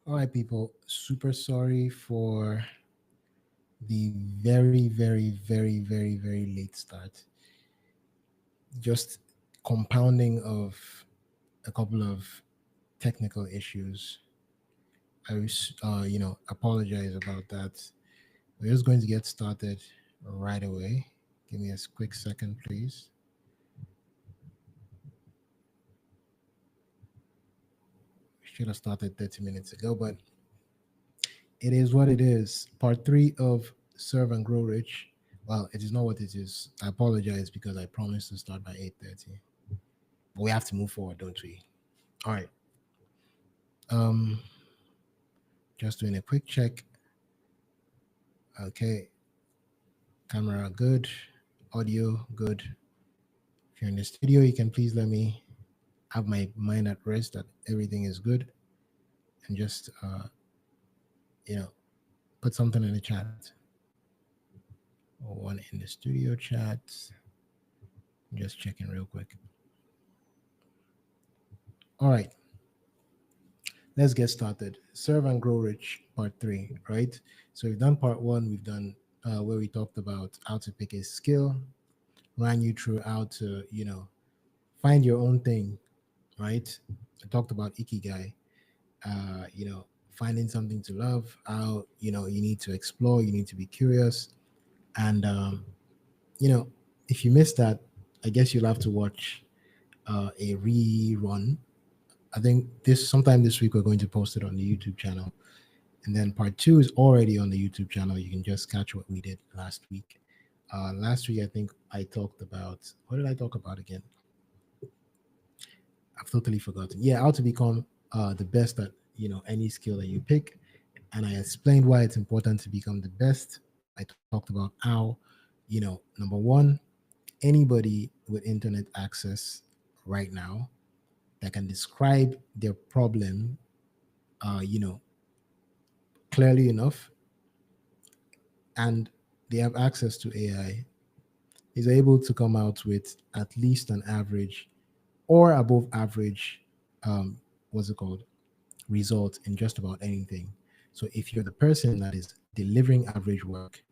All right, people. Super sorry for the very, very, very, very, very late start. Just compounding of a couple of technical issues. I was, apologize about that. We're just going to get started right away. Give me a quick second, please. Should have started 30 minutes ago, but it is what it is. Part three of Serve and Grow Rich. Well, it is not what it is. I apologize because I promised to start by 8:30. But we have to move forward, don't we? All right. Um, just doing a quick check. Okay, camera good, audio good. If you're in the studio, you can please let me have my mind at rest that everything is good, and just you know put something in the chat or one in the studio chat. I'm just checking real quick. All right, let's get started. Serve and Grow Rich, part three, right? So we've done part one. We've done where we talked about how to pick a skill, ran you through how to, find your own thing, right? I talked about Ikigai, finding something to love, how, you need to explore, you need to be curious. And, you know, if you missed that, I guess you'll have to watch a rerun. I think this sometime this week we're going to post it on the YouTube channel. And then part two is already on the YouTube channel. You can just catch what we did last week. Last week, I think I talked about, what did I talk about again? I've totally forgotten. Yeah, how to become the best at any skill that you pick, and I explained why it's important to become the best. I talked about how, number one, anybody with internet access right now that can describe their problem, clearly enough, and they have access to AI, is able to come out with at least an average or above average, what's it called, result in just about anything. So if you're the person that is delivering average work,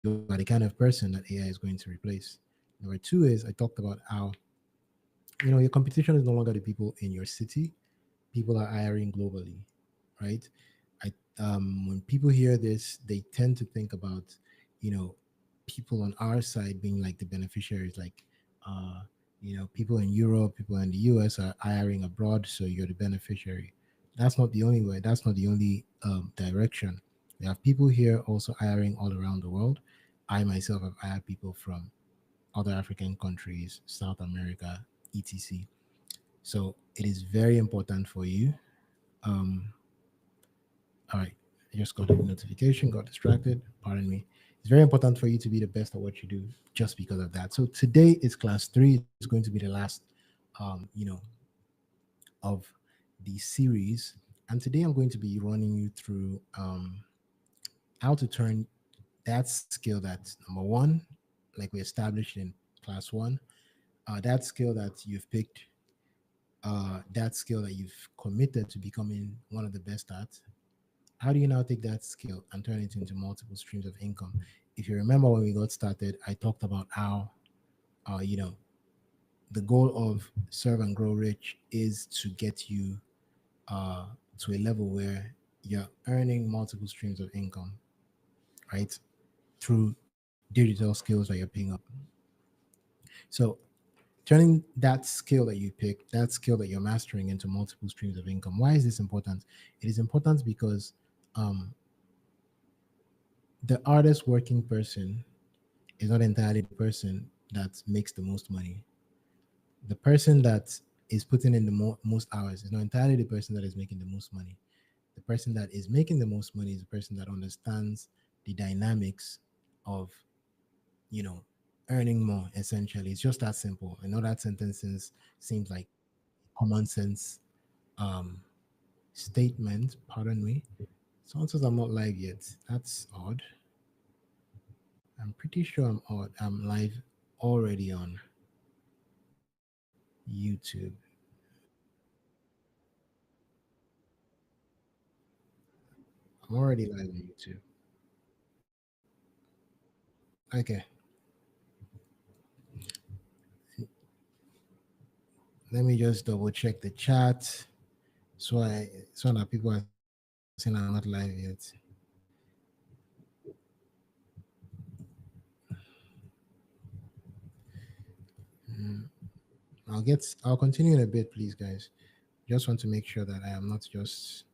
you are the kind of person that AI is going to replace. Number two is I talked about how your competition is no longer the people in your city. People are hiring globally, right? I When people hear this, they tend to think about you know people on our side being like the beneficiaries, like uh, people in Europe, people in the US are hiring abroad, so you're the beneficiary. That's not the only way. That's not the only direction. We have people here also hiring all around the world. I myself have hired people from other African countries, South America, etc. So it is very important for you. Um, all right, I just got a notification, got distracted. Pardon me. It's very important for you to be the best at what you do just because of that. So today is class three. It's going to be the last, um, you know, of the series. And today I'm going to be running you through how to turn that skill that number one, like we established in class one, that skill that you've picked, that skill that you've committed to becoming one of the best at. How do you now take that skill and turn it into multiple streams of income? If you remember when we got started, I talked about how, uh, you know, the goal of Serve and Grow Rich is to get you uh, to a level where you're earning multiple streams of income, right? Through digital skills that you're picking up. So turning that skill that you pick, that skill that you're mastering into multiple streams of income. Why is this important? It is important because um, the hardest working person is not entirely the person that makes the most money. The person that is putting in the most hours is not entirely the person that is making the most money. The person that is making the most money is the person that understands the dynamics of, you know, earning more. Essentially, it's just that simple. I know that sentence seems like common sense um, statement. Pardon me. Someone says I'm not live yet. That's odd. I'm pretty sure I'm odd. I'm live already on YouTube. I'm already live on YouTube. Okay, let me just double check the chat so that people are saying I'm not live yet. I'll continue in a bit, please, guys. Just want to make sure that I am not just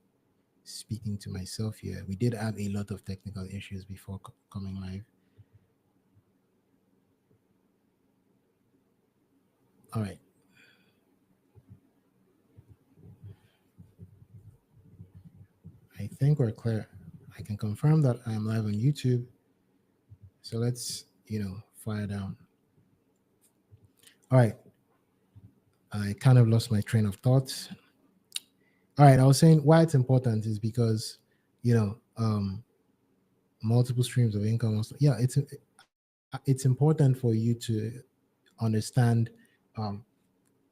speaking to myself here. We did have a lot of technical issues before coming live. All right. I think we're clear. I can confirm that I am live on YouTube. So let's, fire down. All right. I kind of lost my train of thoughts. All right. I was saying why it's important is because, you know, multiple streams of income. Yeah, it's important for you to understand um,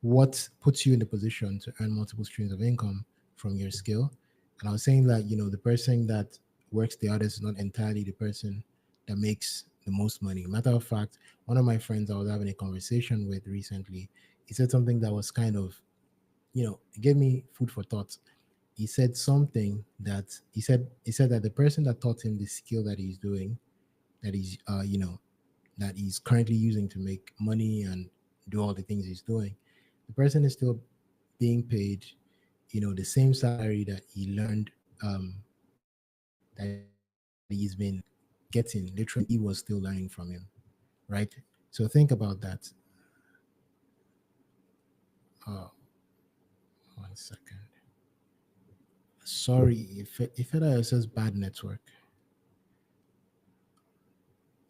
what puts you in the position to earn multiple streams of income from your skill. And I was saying that, the person that works the hardest is not entirely the person that makes the most money. Matter of fact, one of my friends I was having a conversation with recently, he said something that was kind of, it gave me food for thought. He said something that he said that the person that taught him the skill that he's doing, that he's that he's currently using to make money and do all the things he's doing, the person is still being paid, the same salary that he learned, that he's been getting literally when he was still learning from him, right? So think about that. Oh, 1 second. Sorry if it says bad network.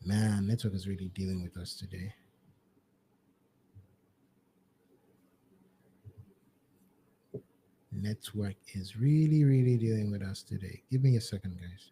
Man, network is really dealing with us today. Network is really, really dealing with us today. Give me a second, guys.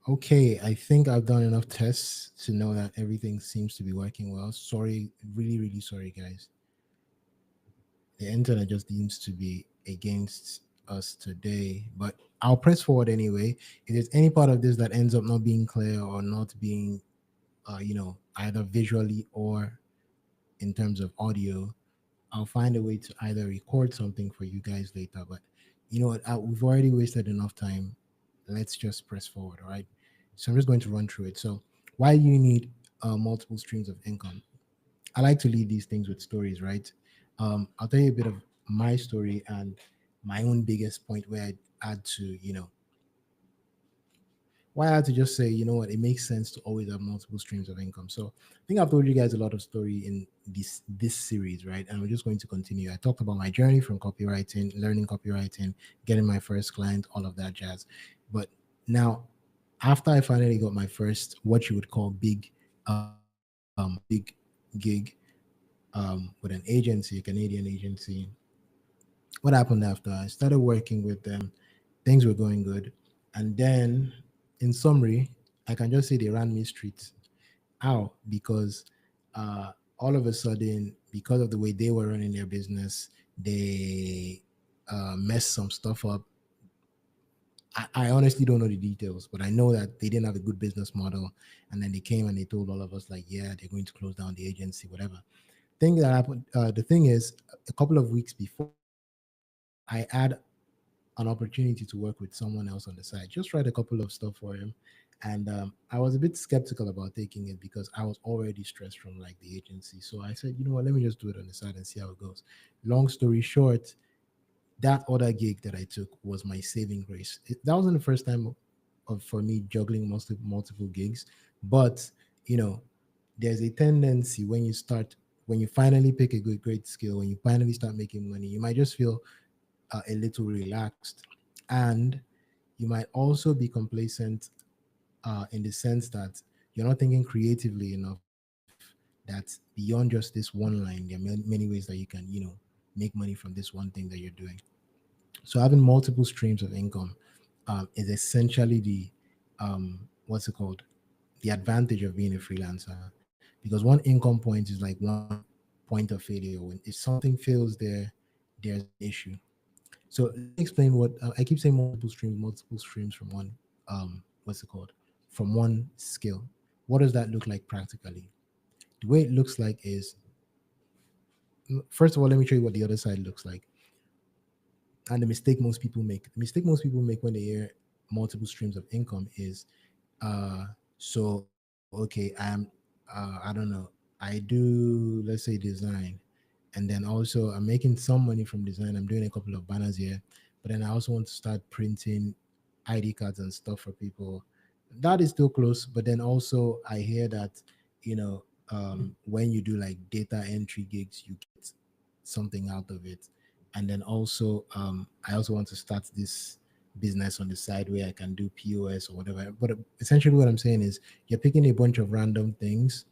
Okay, I think I've done enough tests to know that everything seems to be working well. Sorry, really, really sorry, guys. The internet just seems to be against us today, but I'll press forward anyway. If there's any part of this that ends up not being clear or not being, either visually or in terms of audio, I'll find a way to either record something for you guys later. But you know what? We've already wasted enough time. Let's just press forward, all right? So I'm just going to run through it. So why you need multiple streams of income? I like to lead these things with stories, right? I'll tell you a bit of my story and my own biggest point where I had to, why I had to just say, you know what, it makes sense to always have multiple streams of income. So I think I've told you guys a lot of story in this series, right? And we're just going to continue. I talked about my journey from copywriting, learning copywriting, getting my first client, all of that jazz. But now, after I finally got my first, what you would call big gig, with an agency, a Canadian agency, what happened after? I started working with them. Things were going good. And then, in summary, I can just say they ran me streets. How? Because all of a sudden, because of the way they were running their business, they messed some stuff up. I honestly don't know the details, but I know that they didn't have a good business model. And then they came and they told all of us, like, yeah, they're going to close down the agency, whatever. Thing that happened, the thing is, a couple of weeks before, I had an opportunity to work with someone else on the side. Just write a couple of stuff for him, and I was a bit skeptical about taking it because I was already stressed from like the agency. So I said, you know what, let me just do it on the side and see how it goes. Long story short, that other gig that I took was my saving grace. That wasn't the first time for me juggling multiple gigs, but you know, there's a tendency when you finally pick a good great skill, when you finally start making money, you might just feel a little relaxed. And you might also be complacent in the sense that you're not thinking creatively enough that beyond just this one line, there are many ways that you can, make money from this one thing that you're doing. So having multiple streams of income is essentially what's it called? The advantage of being a freelancer. Because one income point is like one point of failure. When if something fails there, there's an issue. So let me explain what I keep saying: multiple streams from one. What's it called? From one skill. What does that look like practically? The way it looks like is, first of all, let me show you what the other side looks like. And the mistake most people make. The mistake most people make when they hear multiple streams of income is, so okay, I don't know, I do, let's say, design, and then also I'm making some money from design. I'm doing a couple of banners here, but then I also want to start printing ID cards and stuff for people. That is still close, but then also I hear that, when you do like data entry gigs, you get something out of it. And then also, I also want to start this business on the side where I can do POS or whatever. But essentially, what I'm saying is, you're picking a bunch of random things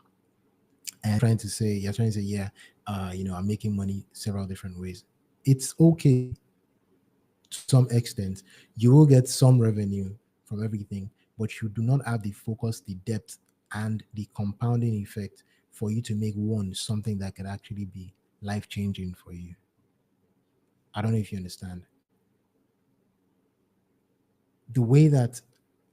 and you're trying to say, yeah, I'm making money several different ways. It's okay to some extent. You will get some revenue from everything, but you do not have the focus, the depth, and the compounding effect for you to make one something that could actually be life changing for you. I don't know if you understand. The way that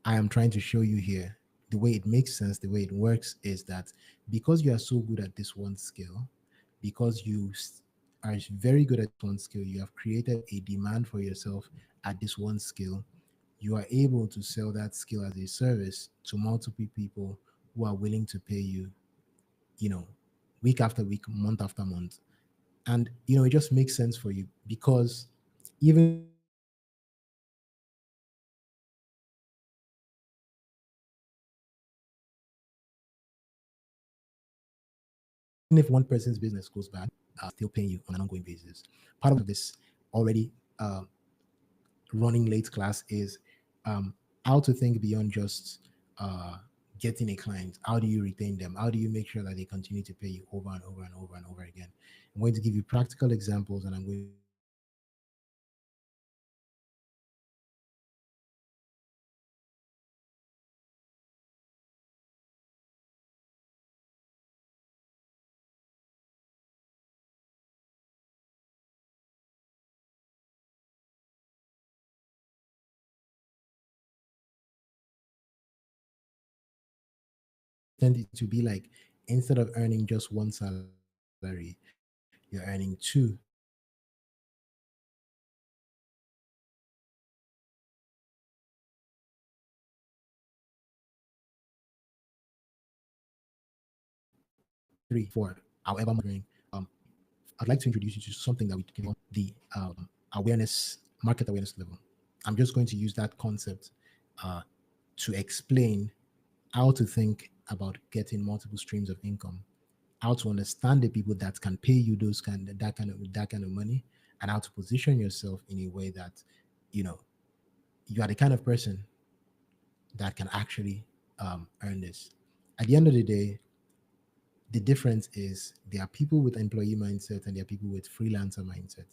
I am trying to show you here, the way it makes sense, the way it works is that because you are so good at this one skill, because are very good at one skill, you have created a demand for yourself at this one skill. You are able to sell that skill as a service to multiple people who are willing to pay you, you know, week after week, month after month. And, it just makes sense for you because even if one person's business goes bad, even if one person's business goes bad, even if one person's business goes bad, still paying you on an ongoing basis. Part of this already running late class is how to think beyond just getting a client. How do you retain them? How do you make sure that they continue to pay you over and over and over and over again? I'm going to give you practical examples, and I'm going to show you how you can, tend it to be like, instead of earning just one salary, you're earning two, you're earning three, four. However much you're earning, I'd like to introduce you to something that we can call the awareness, market awareness level. I'm just going to use that concept uh, to explain how to think about getting multiple streams of income, how to understand the people that can pay you that kind of money, and how to position yourself in a way that you know you are the kind of person that can actually earn this. At the end of the day, the difference is there are people with employee mindset and there are people with freelancer mindset.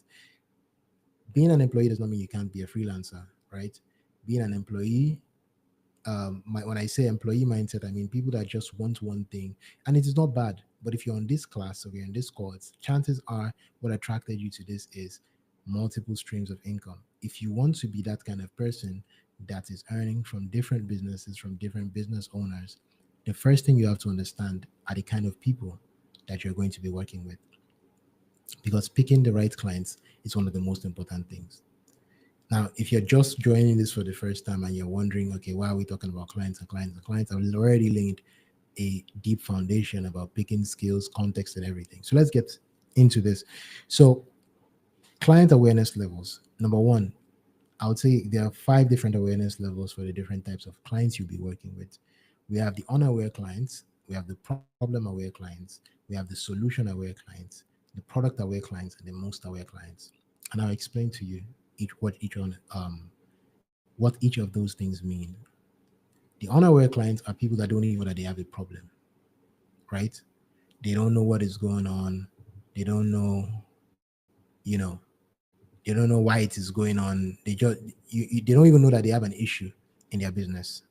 Being an employee does not mean you can't be a freelancer, right? Being an employee, when I say employee mindset, I mean people that just want one thing, and it is not bad. But if you're on this class or you're in this course, chances are what attracted you to this is multiple streams of income. If you want to be that kind of person that is earning from different businesses, from different business owners, the first thing you have to understand are the kind of people that you're going to be working with, because picking the right clients is one of the most important things. Now, if you're just joining this for the first time and you're wondering, okay, why are we talking about clients and clients and clients? I've already laid a deep foundation about picking skills, context, and everything. So let's get into this. So, client awareness levels. Number one, I would say there are five different awareness levels for the different types of clients you'll be working with. We have the unaware clients, we have the problem aware clients, we have the solution aware clients, the product aware clients, and the most aware clients. And I'll explain to you what each of those things mean. The unaware clients are people that don't even know that they have a problem, right? They don't know what is going on. They don't know, you know, they don't know why it is going on. They don't even know that they have an issue in their business.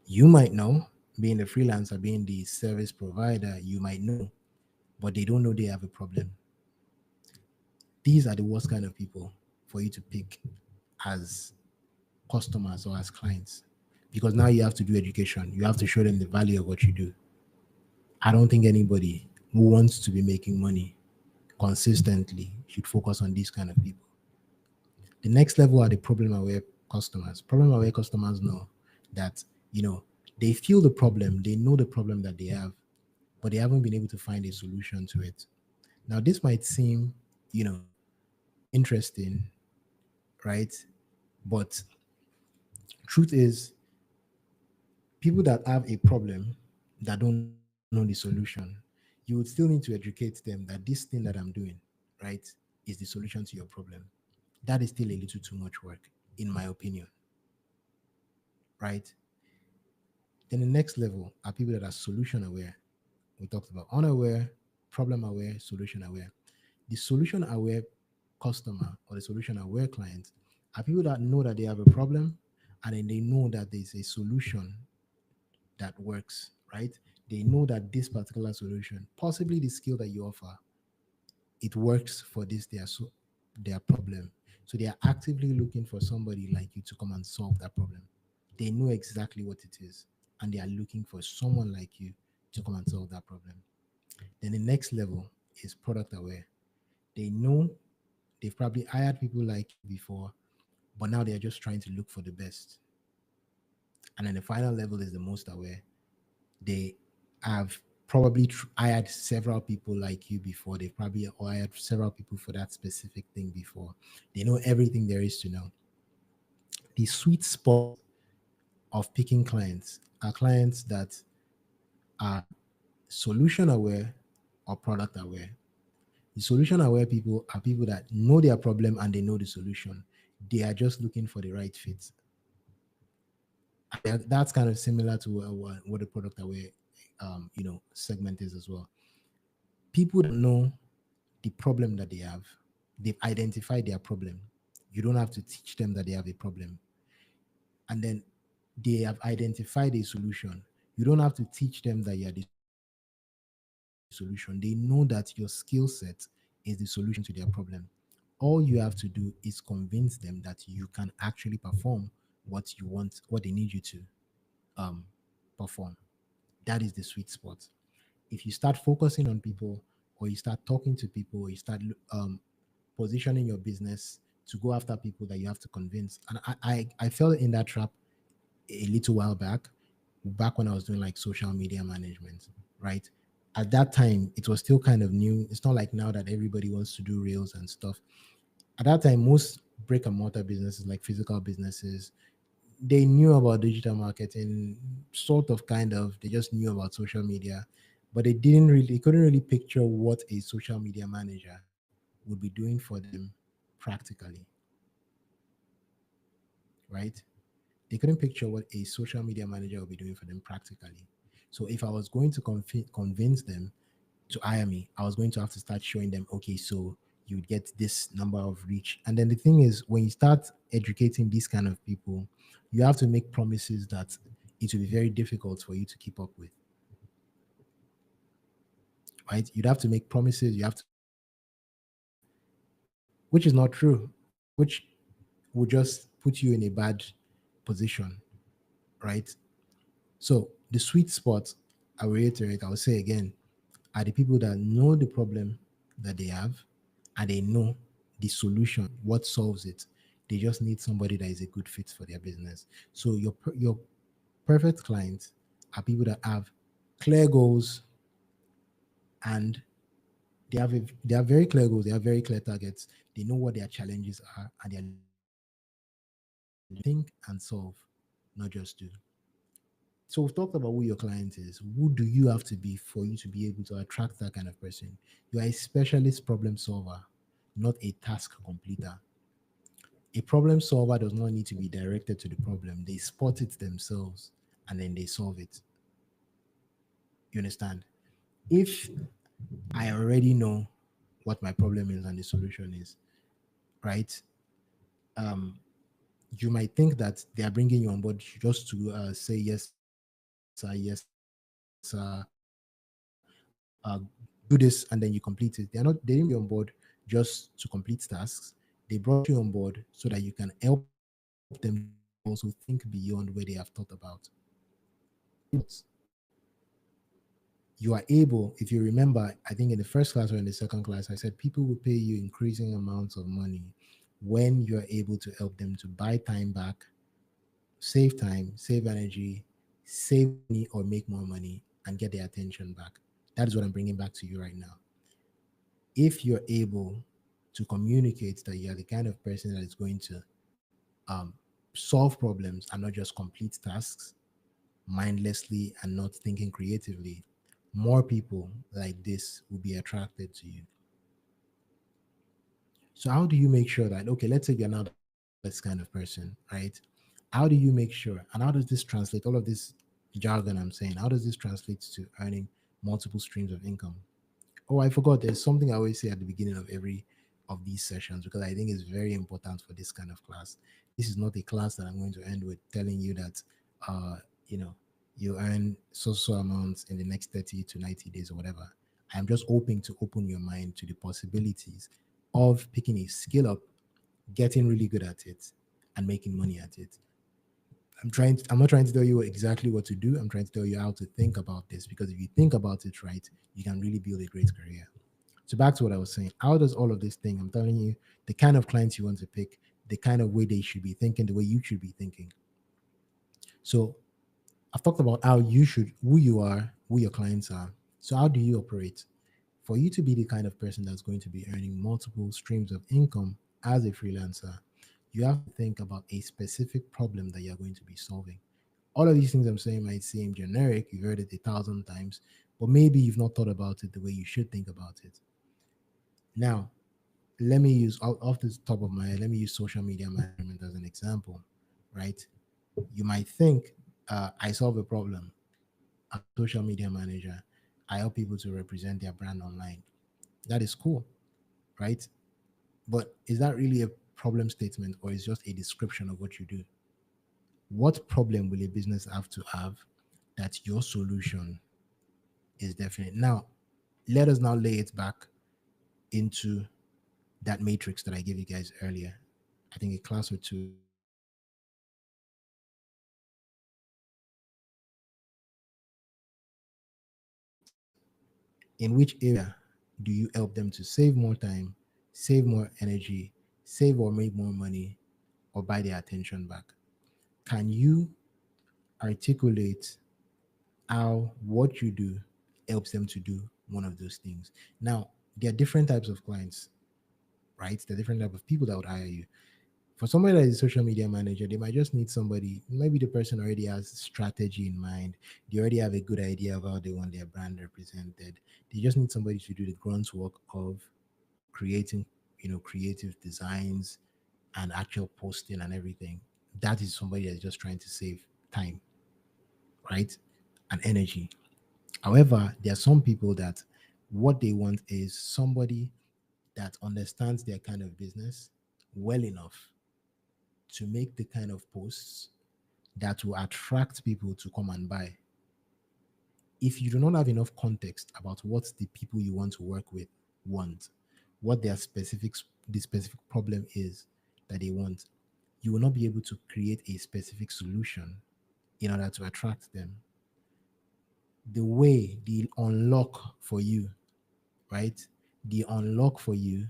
You might know, being the freelancer, being the service provider, you might know, but they don't know they have a problem. These are the worst kind of people for you to pick as customers or as clients, because now you have to do education. You have to show them the value of what you do. I don't think anybody who wants to be making money consistently should focus on these kind of people. The next level are the problem aware customers. Problem aware customers know that, you know, they feel the problem, they know the problem that they have, but they haven't been able to find a solution to it. Now, this might seem, you know, interesting, right? But truth is, people that have a problem that don't know the solution, you would still need to educate them that this thing that I'm doing, right, is the solution to your problem. That is still a little too much work, in my opinion, right? Then the next level are people that are solution aware. We talked about unaware, problem aware, solution aware. The solution aware customer or the solution aware client are people that know that they have a problem, and then they know that there's a solution that works, right? They know that this particular solution, possibly the skill that you offer, it works for this their problem. So they are actively looking for somebody like you to come and solve that problem. They know exactly what it is, and they are looking for someone like you to come and solve that problem. Then the next level is product aware. They know they've probably hired people like you before, but now they're just trying to look for the best. And then the final level is the most aware. They have probably hired several people like you before. They've probably hired several people for that specific thing before. They know everything there is to know. The sweet spot of picking clients are clients that are solution aware or product aware. The solution aware people are people that know their problem and they know the solution. They are just looking for the right fit. And that's kind of similar to what the product aware segment is as well. People that know the problem that they have, they've identified their problem. You don't have to teach them that they have a problem. And then they have identified a solution. You don't have to teach them that you're the solution. They know that your skill set is the solution to their problem. All you have to do is convince them that you can actually perform what you want, what they need you to perform. That is the sweet spot. If you start focusing on people, or you start talking to people, or you start positioning your business to go after people that you have to convince. And I fell in that trap a little while back when I was doing like social media management, right? At that time, it was still kind of new. It's not like now that everybody wants to do reels and stuff. At that time, most brick and mortar businesses, like physical businesses, they knew about digital marketing, sort of, kind of. They just knew about social media, but they couldn't really picture what a social media manager would be doing for them practically, right? They couldn't picture what a social media manager would be doing for them practically. So if I was going to convince them to hire me, I was going to have to start showing them, okay, so you would get this number of reach. And then the thing is, when you start educating these kind of people, you have to make promises that it will be very difficult for you to keep up with, right? You'd have to make promises, you have to, which is not true, which will just put you in a bad position, right? So the sweet spot, I will reiterate, I'll say again, are the people that know the problem that they have, and they know the solution, what solves it. They just need somebody that is a good fit for their business. So your perfect clients are people that have clear goals, and they have very clear goals, they have very clear targets. They know what their challenges are, and they're think and solve, not just do. So we've talked about who your client is. Who do you have to be for you to be able to attract that kind of person? You are a specialist problem solver, not a task completer. A problem solver does not need to be directed to the problem. They spot it themselves and then they solve it. You understand? If I already know what my problem is and the solution is, right? Um, you might think that they are bringing you on board just to say yes, sir, yes, sir, do this, and then you complete it. They didn't bring you on board just to complete tasks. They brought you on board so that you can help them to also think beyond where they have thought about. You are able, if you remember, I think in the first class or in the second class, I said people will pay you increasing amounts of money when you're able to help them to buy time, save energy, save money, or make more money and get their attention back. That is what I'm bringing back to you right now. If you're able to communicate that you're the kind of person that is going to um, solve problems and not just complete tasks mindlessly and not thinking creatively, more people like this will be attracted to you. So how do you make sure that, okay, let's say you're now this kind of person, right? How do you make sure, and how does this translate, all of this jargon I'm saying, how does this translate to earning multiple streams of income? Oh, I forgot. There's something I always say at the beginning of every of these sessions, because I think it's very important for this kind of class. This is not a class that I'm going to end with telling you that, uh, you know, you earn so amounts in the next 30 to 90 days or whatever. I'm just hoping to open your mind to the possibilities of picking a skill up, getting really good at it, and making money at it. I'm not trying to tell you exactly what to do. I'm trying to tell you how to think about this, because if you think about it right, you can really build a great career. So back to what I was saying, how does all of this thing, I'm telling you, the kind of clients you want to pick, the kind of way they should be thinking, the way you should be thinking. So I've talked about who you are, who your clients are. So how do you operate? For you to be the kind of person that's going to be earning multiple streams of income as a freelancer, you have to think about a specific problem that you're going to be solving. All of these things I'm saying might seem generic, you've heard it 1,000 times, but maybe you've not thought about it the way you should think about it. Now, let me use off the top of my head, let me use social media management as an example, right? You might think, I solve a problem. I'm a social media manager. I help people to represent their brand online. That is cool, right? But is that really a problem statement, or is just a description of what you do? What problem will a business have to have that your solution is definite? Now, let us now lay it back into that matrix that I gave you guys earlier. I think a class or two ago. In which area do you help them to save more time, save more energy, save or make more money, or buy their attention back? Can you articulate how what you do helps them to do one of those things? Now, there are different types of clients, right? There are different type of people that would hire you. For somebody that is a social media manager, they might just need somebody. Maybe the person already has strategy in mind. They already have a good idea of how they want their brand represented. They just need somebody to do the grunt work of creating, creative designs and actual posting and everything. That is somebody that's just trying to save time, right? And energy. However, there are some people that what they want is somebody that understands their kind of business well enough to make the kind of posts that will attract people to come and buy. If you do not have enough context about what the people you want to work with want, what their the specific problem is that they want, you will not be able to create a specific solution in order to attract them. The way, the unlock for you, right? The unlock for you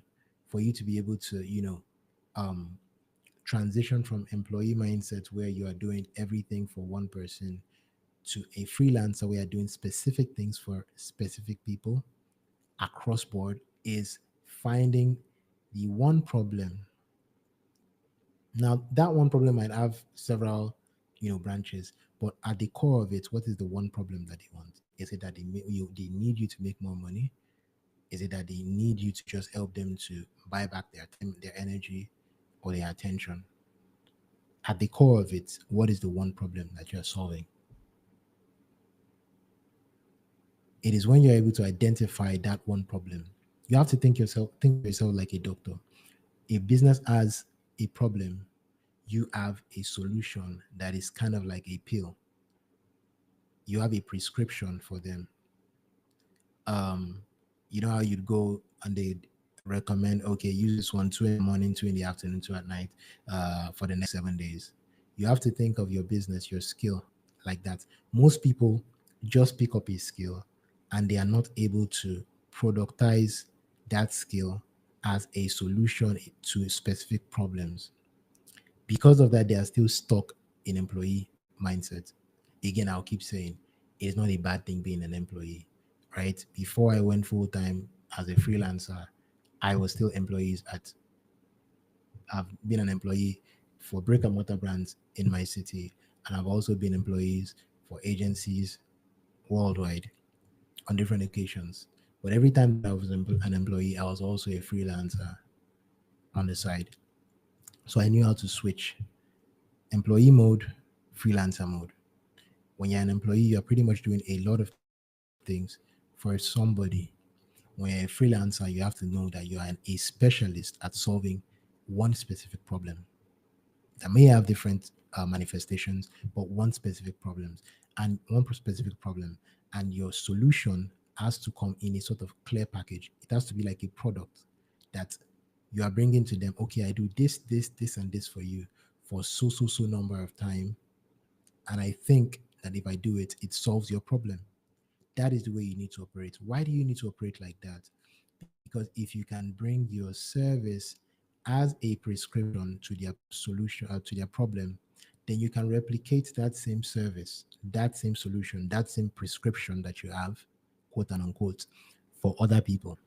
to be able to, um, transition from employee mindset where you are doing everything for one person to a freelancer where you're doing specific things for specific people across board is finding the one problem. Now that one problem might have several, branches, but at the core of it, what is the one problem that they want? Is it that they need you to make more money? Is it that they need you to just help them to buy back their time, their energy, or their attention? At the core of it, what is the one problem that you're solving? It is when you're able to identify that one problem. You have to think of yourself like a doctor. If business has a problem, you have a solution that is kind of like a pill. You have a prescription for them. um you know how you'd go and they recommend, okay, use this one, two in the morning, two in the afternoon, two at night, for the next 7 days. You have to think of your business, your skill, like that. Most people just pick up a skill and they are not able to productize that skill as a solution to specific problems. Because of that, they are still stuck in employee mindset. Again, I'll keep saying it's not a bad thing being an employee, right? Before I went full time as a freelancer, I was still employees at I've been an employee for brick and mortar brands in my city, and I've also been employees for agencies worldwide on different occasions. But every time that I was an employee, I was also a freelancer on the side. So I knew how to switch employee mode, freelancer mode. When you're an employee, you're pretty much doing a lot of things for somebody. When you're a freelancer, you have to know that you are a specialist at solving one specific problem that may have different manifestations, but one specific problems and one specific problem, and your solution has to come in a sort of clear package. It has to be like a product that you are bringing to them. Okay, I do this, and this for you for so number of time, and I think that if I do it, it solves your problem. That is the way you need to operate. Why do you need to operate like that? Because if you can bring your service as a prescription to their solution, to their problem, then you can replicate that same service, that same solution, that same prescription that you have, quote and unquote, for other people.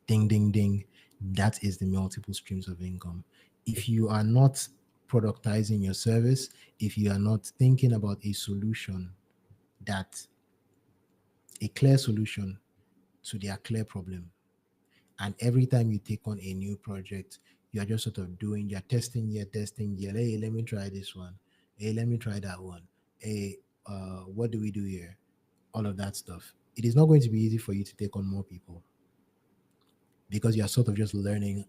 Ding, ding, ding. That is the multiple streams of income. If you are not productizing your service, if you are not thinking about a solution that a clear solution to their clear problem, and every time you take on a new project, you are just sort of doing, you're testing here. Hey, let me try this one. Hey, let me try that one. Hey, what do we do here? All of that stuff. It is not going to be easy for you to take on more people because you're sort of just learning.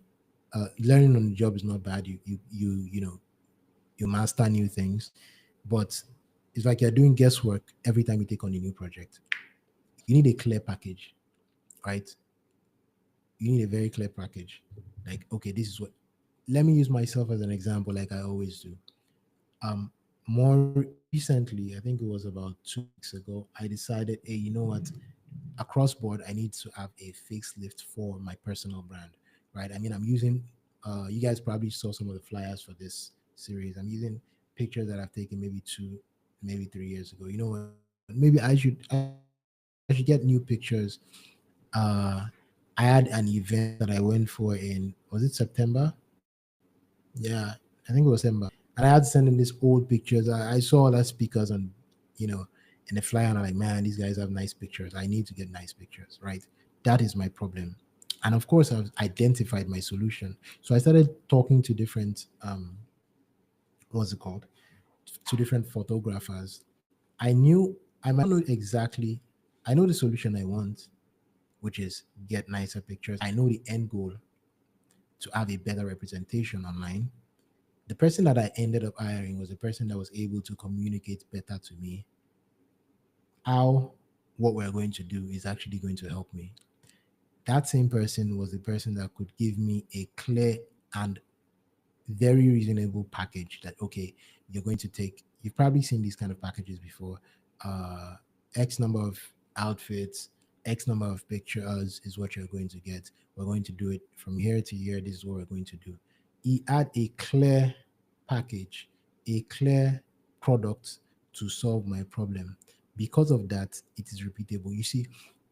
Learning on the job is not bad. You master new things, but it's like you're doing guesswork every time you take on a new project. You need a clear package, right? You need a very clear package. Like, okay, this is what. Let me use myself as an example, like I always do. More recently, I think it was about 2 weeks ago, I decided, hey, you know what? across board, I need to have a facelift for my personal brand, right? I mean, I'm using, you guys probably saw some of the flyers for this series. I'm using pictures that I've taken maybe 2, maybe 3 years ago. You know what? Maybe I should get new pictures. Uh, I had an event that I went for in, was it September? Yeah, I think it was September. And I had to send him these old pictures. I saw other speakers on, you know, in the flyer, and I'm like, man, these guys have nice pictures. I need to get nice pictures, right? That is my problem. And of course, I've identified my solution. So I started talking to different, what's it called? To different photographers. I might not know exactly, I know the solution I want, which is get nicer pictures. I know the end goal to have a better representation online. The person that I ended up hiring was a person that was able to communicate better to me how what we're going to do is actually going to help me. That same person was the person that could give me a clear and very reasonable package that, okay, you're going to take, you've probably seen these kind of packages before. uh X number of outfits, X number of pictures is what you're going to get. We're going to do it from year to year. This is what we're going to do. He had a clear package, a clear product to solve my problem. Because of that, it is repeatable. You see,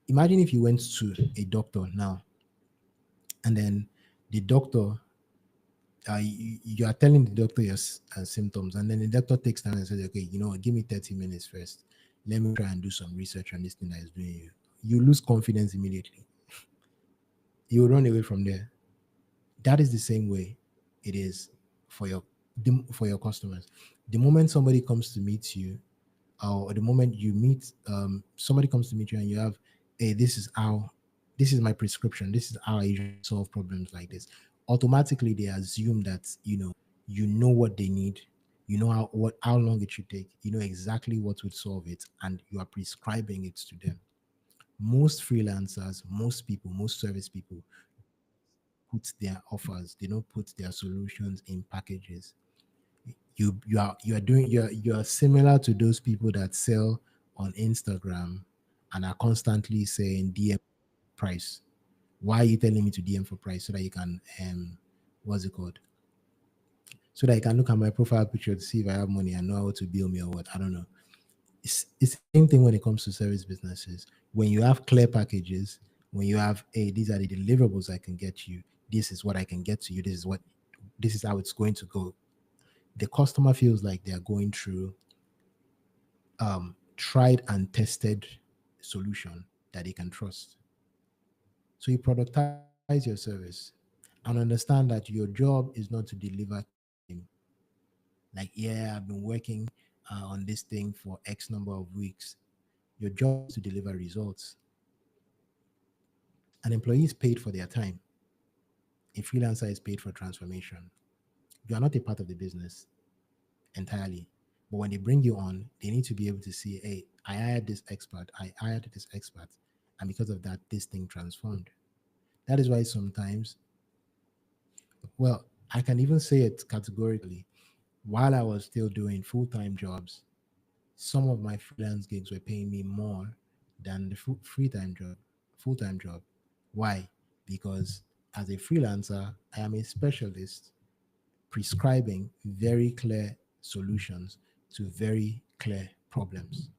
imagine if you went to a doctor now, and then the doctor, you are telling the doctor your symptoms, and then the doctor takes time and says, okay, you know what, give me 30 minutes first. Let me try and do some research on this thing that is doing you. You lose confidence immediately. You will run away from there. That is the same way it is for your customers. The moment somebody comes to meet you, or the moment you meet, somebody comes to meet you and you have, hey, this is my prescription, this is how I usually solve problems like this. Automatically they assume that, you know what they need, you know how long it should take, you know exactly what would solve it, and you are prescribing it to them. Most freelancers, most people, most service people put their offers, they don't put their solutions in packages. You are similar to those people that sell on Instagram and are constantly saying DM price. Why are you telling me to DM for price? So that you can, what's it called, so that you can look at my profile picture to see if I have money and know how to bill me or what. I don't know. It's the same thing when it comes to service businesses. When you have clear packages, when you have, hey, these are the deliverables I can get you, this is what I can get to you, this is how it's going to go. The customer feels like they are going through tried and tested solution that they can trust. So you productize your service and understand that your job is not to deliver claim. Like, yeah, I've been working on this thing for X number of weeks. Your job is to deliver results. An employee is paid for their time. A freelancer is paid for transformation. You are not a part of the business entirely. But when they bring you on, they need to be able to see, hey, I hired this expert, and because of that, this thing transformed. That is why sometimes, well, I can even say it categorically. While I was still doing full time jobs, some of my freelance gigs were paying me more than the free time job, full time job. Why? Because as a freelancer, I am a specialist prescribing very clear solutions to very clear problems.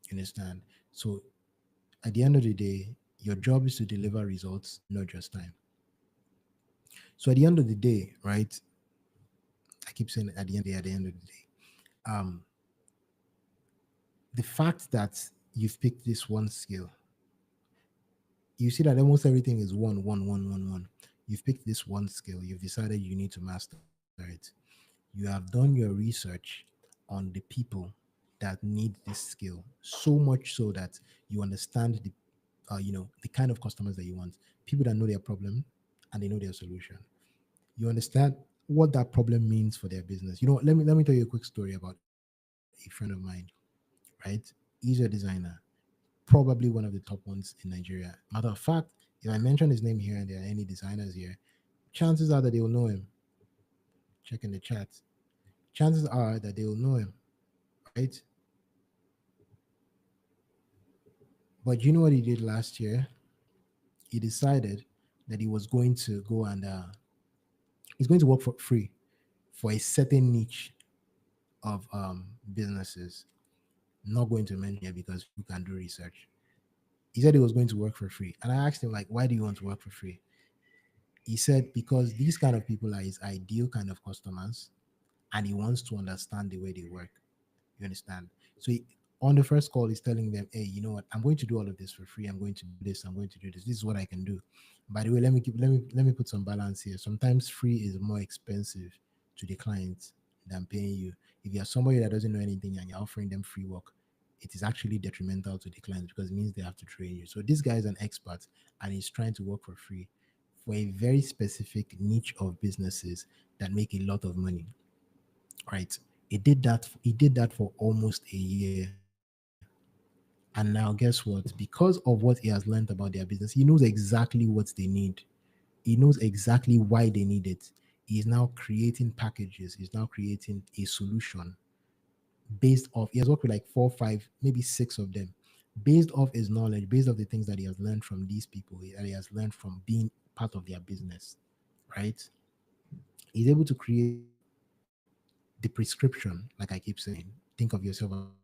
You understand? So at the end of the day, your job is to deliver results, not just time. So at the end of the day, right? I keep saying at the end of the day, um, the fact that you've picked this one skill, you see that almost everything is one, one, one, one, one. You've picked this one skill, you've decided you need to master it. You have done your research on the people that need this skill, so much so that you understand the kind of customers that you want. People that know their problem and they know their solution. You understand what that problem means for their business. Let me tell you a quick story about a friend of mine, right? He's a designer, probably one of the top ones in Nigeria. Matter of fact, if I mention his name here and there are any designers here, chances are that they will know him. Check in the chat. Chances are that they will know him, right? But you know what he did last year? He decided that he was going to go and he's going to work for free for a certain niche of businesses. Not going to mention it because people can do research. He said he was going to work for free, and I asked him like, "Why do you want to work for free?" He said because these kind of people are his ideal kind of customers, and he wants to understand the way they work. You understand? So on the first call, he's telling them, "Hey, you know what? I'm going to do all of this for free. I'm going to do this. I'm going to do this. This is what I can do." By the way, let me put some balance here. Sometimes free is more expensive to the client than paying you. If you're somebody that doesn't know anything and you're offering them free work, it is actually detrimental to the client because it means they have to train you. So this guy is an expert and he's trying to work for free for a very specific niche of businesses that make a lot of money, right? He did that for almost a year. And now guess what? Because of what he has learned about their business, he knows exactly what they need. He knows exactly why they need it. He is now creating packages. He's now creating a solution based off, he has worked with like four, five, maybe six of them, based off his knowledge, based off the things that he has learned from these people, that he has learned from being part of their business, right? He's able to create the prescription, like I keep saying. Think of yourself as a doctor.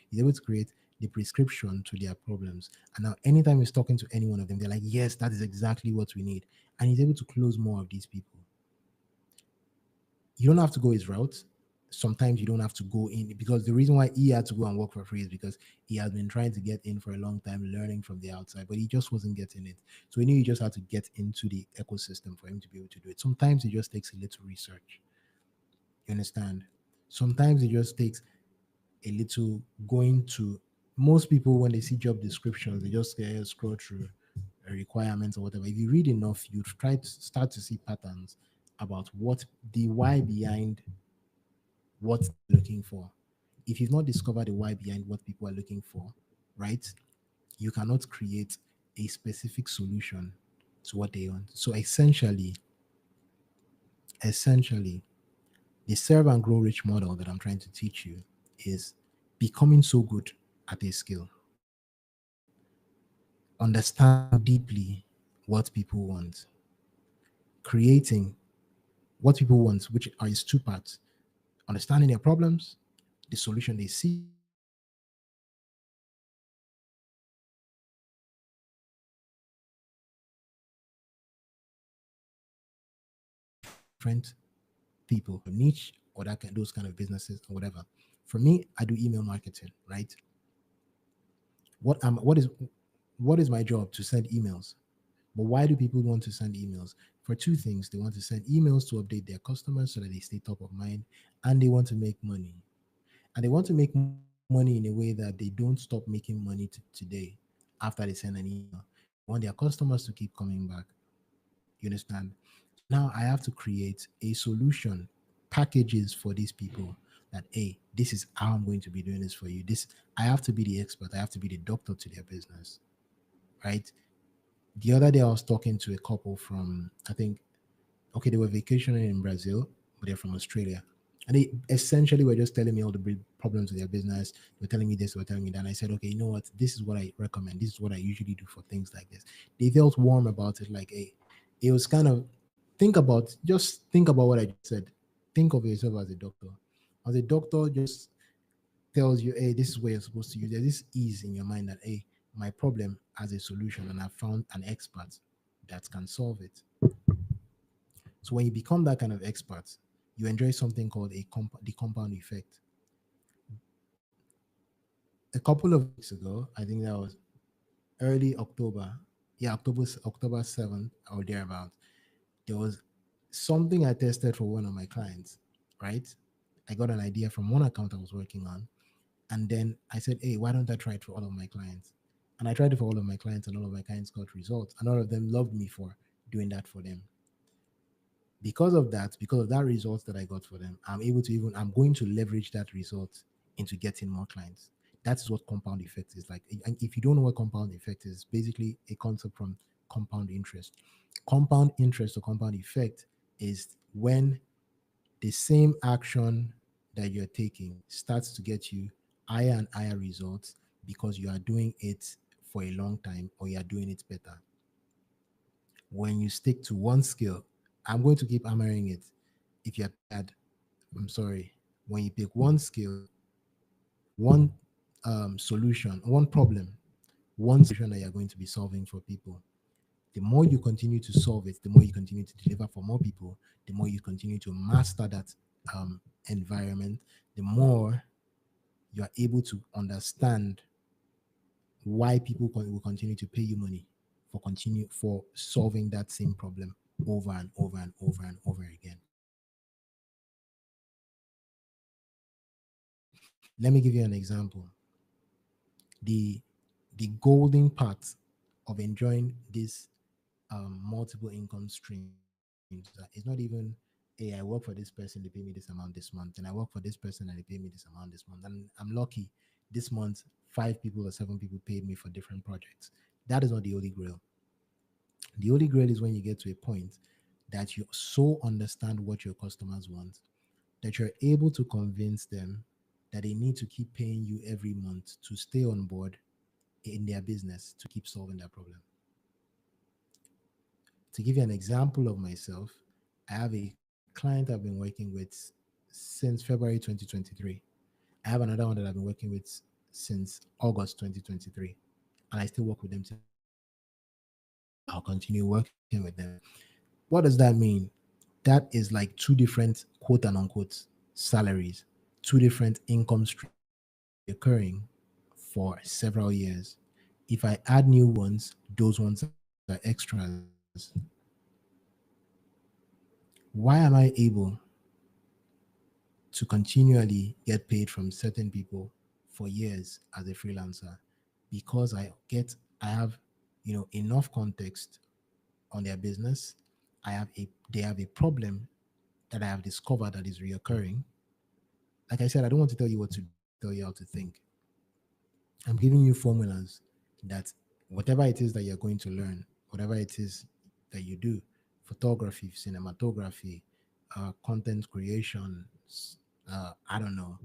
He's able to create the prescription to their problems. And now, anytime he's talking to any one of them, they're like, yes, that is exactly what we need. And he's able to close more of these people. You don't have to go his route. Sometimes you don't have to go in because the reason why he had to go and work for free is because he has been trying to get in for a long time, learning from the outside, but he just wasn't getting it. So he knew he just had to get into the ecosystem for him to be able to do it. Sometimes it just takes a little research. You understand? Sometimes it just takes a little going to, most people when they see job descriptions, they just scroll through requirements or whatever. If you read enough, you try to start to see patterns about what the why behind what they're looking for. If you've not discovered the why behind what people are looking for, right, you cannot create a specific solution to what they want. So essentially, the serve and grow rich model that I'm trying to teach you is becoming so good at a skill, understanding deeply what people want, creating what people want, which are its two parts: understanding their problems, the solution they seek, and then creating a solution that solves different people, niche or those kind of businesses or whatever. For me, I do email marketing, right? What am what is my job? To send emails. But why do people want to send emails? For two things. They want to send emails to update their customers so that they stay top of mind, and they want to make money. And they want to make money in a way that they don't stop making money today after they send an email. They want their customers to keep coming back. You understand? So now I have to create a solution, packages for these people that, hey, this is how I'm going to be doing this for you. This, I have to be the expert. I have to be the doctor to their business, right? The other day I was talking to a couple from, I think, okay, they were vacationing in Brazil, but they're from Australia. And they essentially were just telling me all the big problems with their business. They were telling me this, they were telling me that. And I said, okay, you know what? This is what I recommend. This is what I usually do for things like this. They felt warm about it. Like, hey, it was kind of, just think about what I just said. Think of yourself as a doctor. As a doctor, just tells you, hey, this is where you're supposed to use. There's this ease in your mind that, hey, my problem has a solution and I found an expert that can solve it. So when you become that kind of expert, you enjoy something called the compound effect. A couple of weeks ago, I think that was early October. Yeah, October 7th or thereabout. There was something I tested for one of my clients, right? I got an idea from one account I was working on. And then I said, hey, why don't I try it for all of my clients? And I tried it for all of my clients, and all of my clients got results. And all of them loved me for doing that for them. Because of that results that I got for them, I'm going to leverage that result into getting more clients. That is what compound effect is like. And if you don't know what compound effect is, basically a concept from compound interest. Compound interest or compound effect is when the same action that you're taking starts to get you higher and higher results because you are doing it for a long time or you are doing it better. When you stick to one skill, I'm going to keep hammering it. If you're tired, I'm sorry. When you pick one skill, one solution, one problem, one solution that you're going to be solving for people, the more you continue to solve it, the more you continue to deliver for more people, the more you continue to master that environment, the more you are able to understand why people will continue to pay you money for solving that same problem over and over and over and over again. Let me give you an example. The the golden part of enjoying this multiple income streams it's not even, hey, I work for this person, they pay me this amount this month, and I work for this person and they pay me this amount this month. And I'm lucky this month, 5 people or 7 people paid me for different projects. That is not the holy grail. The holy grail is when you get to a point that you so understand what your customers want that you're able to convince them that they need to keep paying you every month to stay on board in their business to keep solving that problem. To give you an example of myself, I have a client I've been working with since February 2023. I have another one that I've been working with since August 2023. And I still work with them today. I'll continue working with them. What does that mean? That is like two different quote and unquote salaries, two different income streams occurring for several years. If I add new ones, those ones are extras. Why am I able to continually get paid from certain people for years as a freelancer? Because I have, enough context on their business. They have a problem that I have discovered that is reoccurring. Like I said, I don't want to tell you what to do, I tell you how to think. I'm giving you formulas that whatever it is that you're going to learn, whatever it is that you do, photography, cinematography, content creation, I don't know,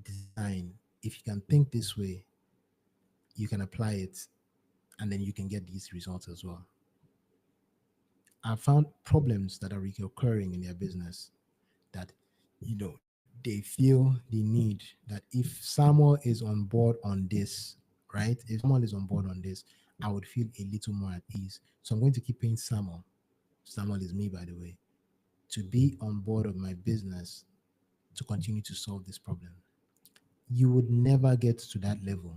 design, if you can think this way, you can apply it and then you can get these results as well. I found problems that are recurring in their business that, they feel the need that if Samuel is on board on this, right? If someone is on board on this, I would feel a little more at ease. So I'm going to keep paying Samuel. Samuel is me, by the way, to be on board of my business to continue to solve this problem. You would never get to that level.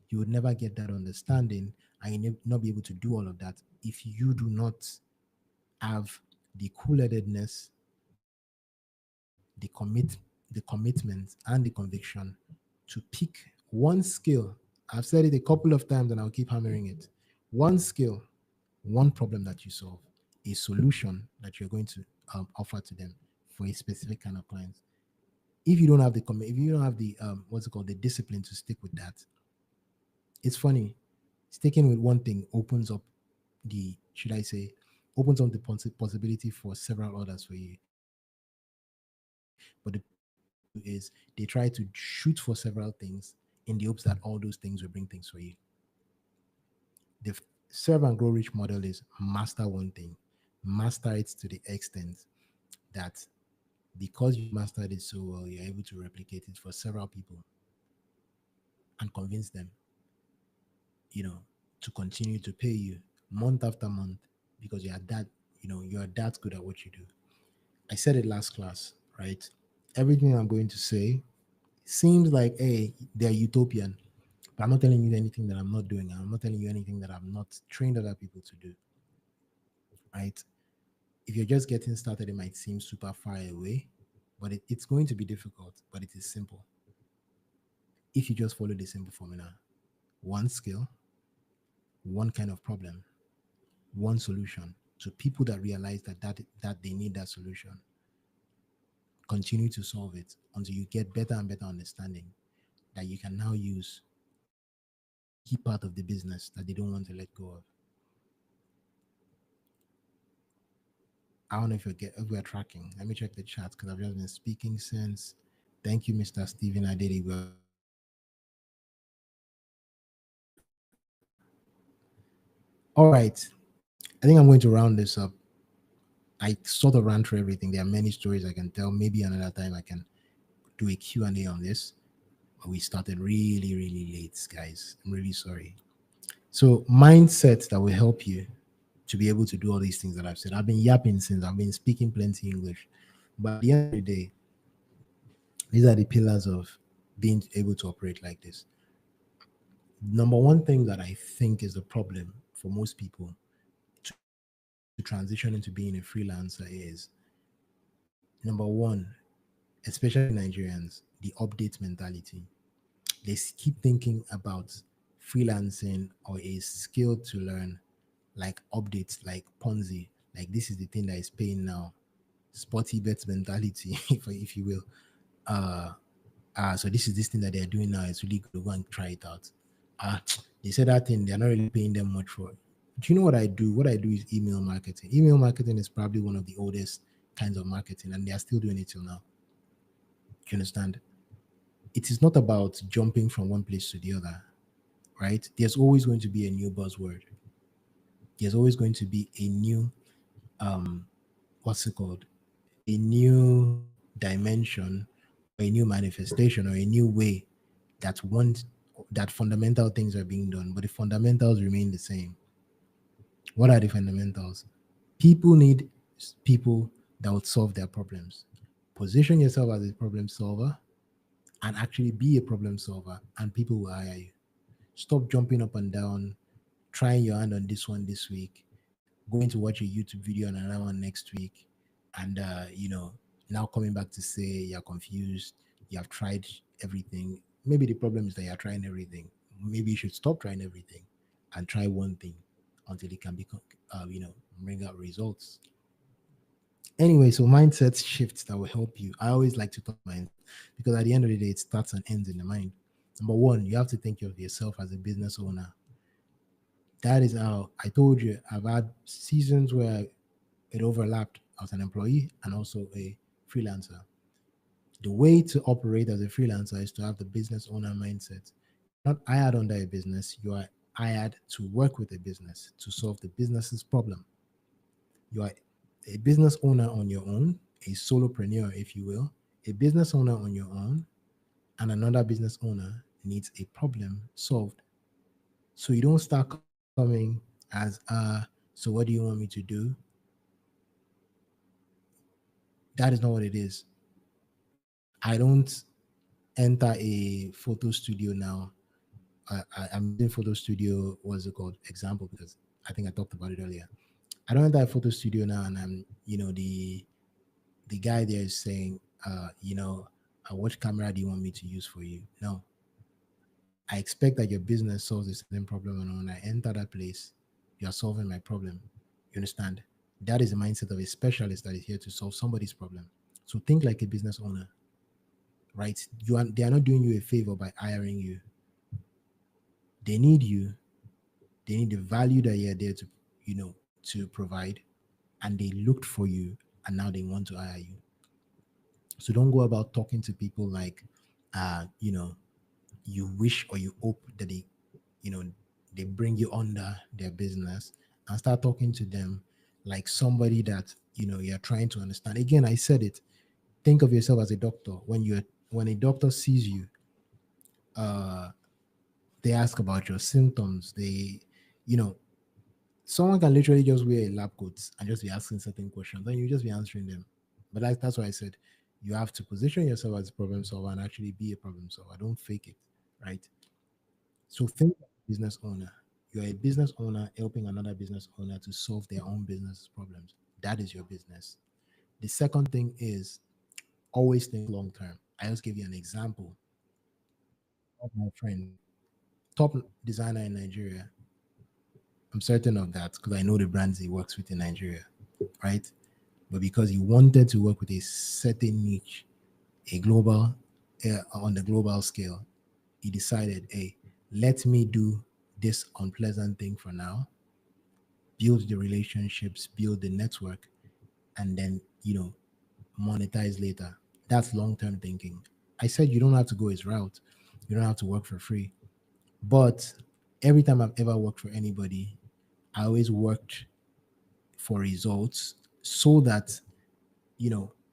You would never get that understanding and you not be able to do all of that if you do not have the cool-headedness, the commitment, and the conviction to pick one skill. I've said it a couple of times and I'll keep hammering it. One skill, one problem that you solve, a solution that you're going to offer to them for a specific kind of clients. If you don't have if you don't have the what's it called, the discipline to stick with that, it's funny. Sticking with one thing opens up the should I say opens up the possibility for several others for you. But the people do is they try to shoot for several things in the hopes that all those things will bring things for you. The serve and grow rich model is master one thing, master it to the extent that because you mastered it so well, you're able to replicate it for several people and convince them, you know, to continue to pay you month after month because you're that good at what you do. I said it last class, right? Everything I'm going to say seems like, hey, they're utopian. But I'm not telling you anything that I'm not doing. I'm not telling you anything that I'm not trained other people to do, right? If you're just getting started, it might seem super far away, but it's going to be difficult, but it is simple. If you just follow the simple formula, one skill, one kind of problem, one solution to people that realize that they need that solution, continue to solve it until you get better and better understanding that you can now use as a key part of the business that they don't want to let go of. I don't know if we're tracking. Let me check the chat because I've just been speaking since. Thank you, Mr. Stephen Adedi. Welcome. All right. I think I'm going to round this up. I sort of ran through everything. There are many stories I can tell. Maybe another time I can do a Q&A on this. But we started really, really late, guys. I'm really sorry. So mindsets that will help you to be able to do all these things that I've said. I've been yapping since I've been speaking plenty English. But at the end of the day, these are the pillars of being able to operate like this. Number one thing that I think is the problem for most people to transition into being a freelancer is number one, especially Nigerians, the update mentality. They keep thinking about freelancing or a skill to learn like updates, like Ponzi, like this is the thing that is paying now. Sporty bets mentality, if you will. Uh, so this is this thing that they're doing now. It's really good. Go and try it out. Uh, they said that thing, they're not really paying them much for it. Do you know what I do? What I do is email marketing. Email marketing is probably one of the oldest kinds of marketing, and they are still doing it till now. Do you understand? It is not about jumping from one place to the other, right? There's always going to be a new buzzword. There's always going to be a new what's it called? A new dimension or a new manifestation or a new way that one that fundamental things are being done, but the fundamentals remain the same. What are the fundamentals? People need people that would solve their problems. Position yourself as a problem solver and actually be a problem solver, and people will hire you. Stop jumping up and down, trying your hand on this one this week, going to watch a YouTube video on another one next week, and now coming back to say you're confused, you have tried everything. Maybe the problem is that you're trying everything. Maybe you should stop trying everything and try one thing until it can become, bring out results. Anyway, so mindset shifts that will help you. I always like to talk mindset because at the end of the day, it starts and ends in the mind. Number one, you have to think of yourself as a business owner. That is how I told you. I've had seasons where it overlapped as an employee and also a freelancer. The way to operate as a freelancer is to have the business owner mindset. You're not hired under a business, you are hired to work with a business to solve the business's problem. You are a business owner on your own, a solopreneur, if you will, a business owner on your own, and another business owner needs a problem solved. So you don't start coming as, so what do you want me to do? That is not what it is. I don't enter a photo studio now. I'm using photo studio, what's it called? Example, because I think I talked about it earlier. I don't enter a photo studio now and I'm, the guy there is saying, what camera do you want me to use for you? No. I expect that your business solves the same problem, and when I enter that place, you are solving my problem. You understand? That is the mindset of a specialist that is here to solve somebody's problem. So think like a business owner, right? They are not doing you a favor by hiring you. They need you. They need the value that you're there to provide, and they looked for you, and now they want to hire you. So don't go about talking to people like, uh, you know, you wish or you hope that you know, they bring you under their business, and start talking to them like somebody that you're trying to understand. Again, I said it. Think of yourself as a doctor. When a doctor sees you, uh, they ask about your symptoms. You know, someone can literally just wear a lab coat and just be asking certain questions, and you just be answering them. But that's why I said you have to position yourself as a problem solver and actually be a problem solver. Don't fake it, right? So think like a business owner. You're a business owner helping another business owner to solve their own business problems. That is your business. The second thing is always think long term. I just gave you an example of my friend, top designer in Nigeria. I'm certain of that because I know the brands he works with in Nigeria, right? But because he wanted to work with a certain niche, a global, on the global scale, he decided, hey, let me do this unpleasant thing for now, build the relationships, build the network, and then, monetize later. That's long term thinking. I said you don't have to go his route, you don't have to work for free. But every time I've ever worked for anybody, I always worked for results so that,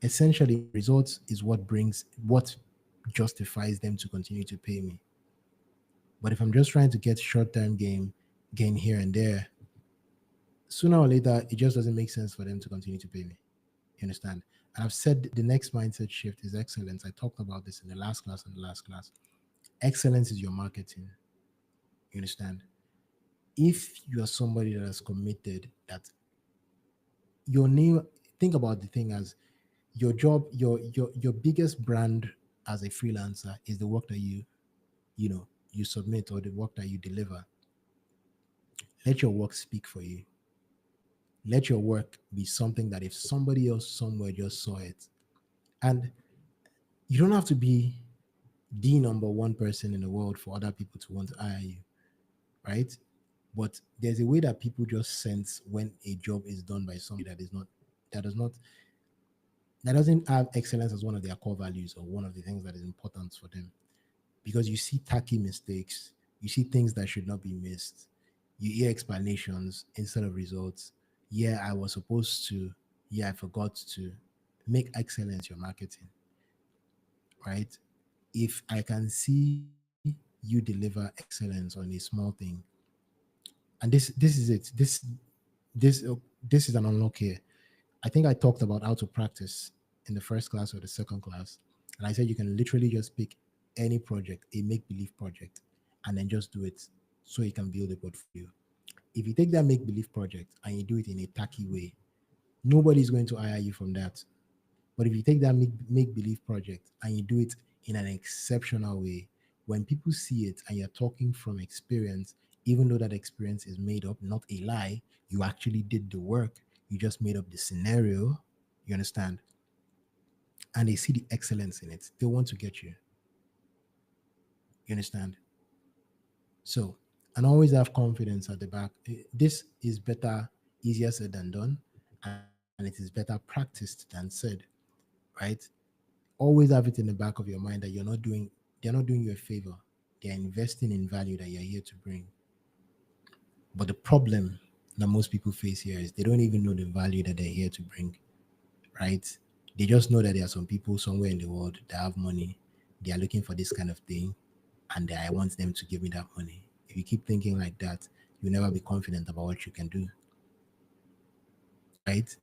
essentially results is what justifies them to continue to pay me. But if I'm just trying to get short-term gain here and there, sooner or later it just doesn't make sense for them to continue to pay me. You understand? And I've said the next mindset shift is excellence. I talked about this in the last class and the last class. Excellence is your marketing. You understand? If you are somebody that is committed, that your name, think about the thing as your job, your biggest brand as a freelancer is the work that you submit, or the work that you deliver. Let your work speak for you. Let your work be something that if somebody else somewhere just saw it, and you don't have to be the number one person in the world for other people to want to hire you, right? But there's a way that people just sense when a job is done by somebody that does not that doesn't have excellence as one of their core values, or one of the things that is important for them. Because you see tacky mistakes, you see things that should not be missed, you hear explanations instead of results. Yeah, I was supposed to, yeah, I forgot to. Make excellence your marketing, right? If I can see you deliver excellence on a small thing, and this is it. This is an unlock here. I think I talked about how to practice in the first class or the second class, and I said you can literally just pick any project, a make believe project, and then just do it so you can build a portfolio. If you take that make believe project and you do it in a tacky way, nobody's going to hire you from that. But if you take that make believe project and you do it in an exceptional way, when people see it and you're talking from experience, even though that experience is made up, not a lie, you actually did the work, you just made up the scenario, you understand? And they see the excellence in it, they want to get you. You understand? So, and always have confidence at the back. This is better, easier said than done, and it is better practiced than said, right? Always have it in the back of your mind that they're not doing you a favor. They're investing in value that you're here to bring. But the problem that most people face here is they don't even know the value that they're here to bring, right? They just know that there are some people somewhere in the world that have money. They are looking for this kind of thing, and I want them to give me that money. If you keep thinking like that, you'll never be confident about what you can do, right?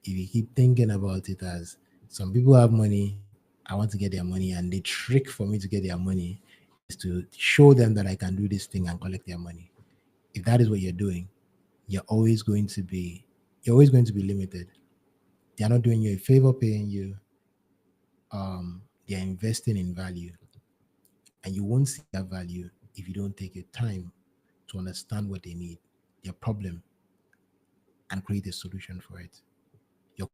If you keep thinking about it as some people have money, I want to get their money, and the trick for me to get their money is to show them that I can do this thing and collect their money. If that is what you're doing, you're always going to be you're always going to be limited. They're not doing you a favor paying you. They're investing in value, and you won't see that value if you don't take your time to understand what they need, their problem, and create a solution for it. Your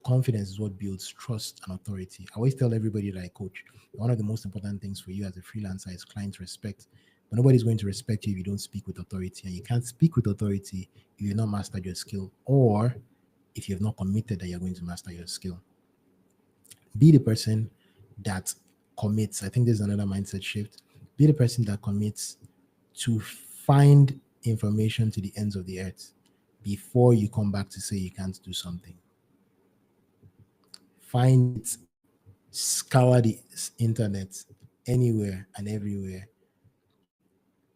confidence is what builds trust and authority. I always tell everybody that I coach, one of the most important things for you as a freelancer is client respect. But nobody's going to respect you if you don't speak with authority. And you can't speak with authority if you've not mastered your skill, or if you've not committed that you're going to master your skill. Be the person that commits. I think there's another mindset shift. Be the person that commits to find information to the ends of the earth before you come back to say you can't do something. Find it, scour the internet anywhere and everywhere,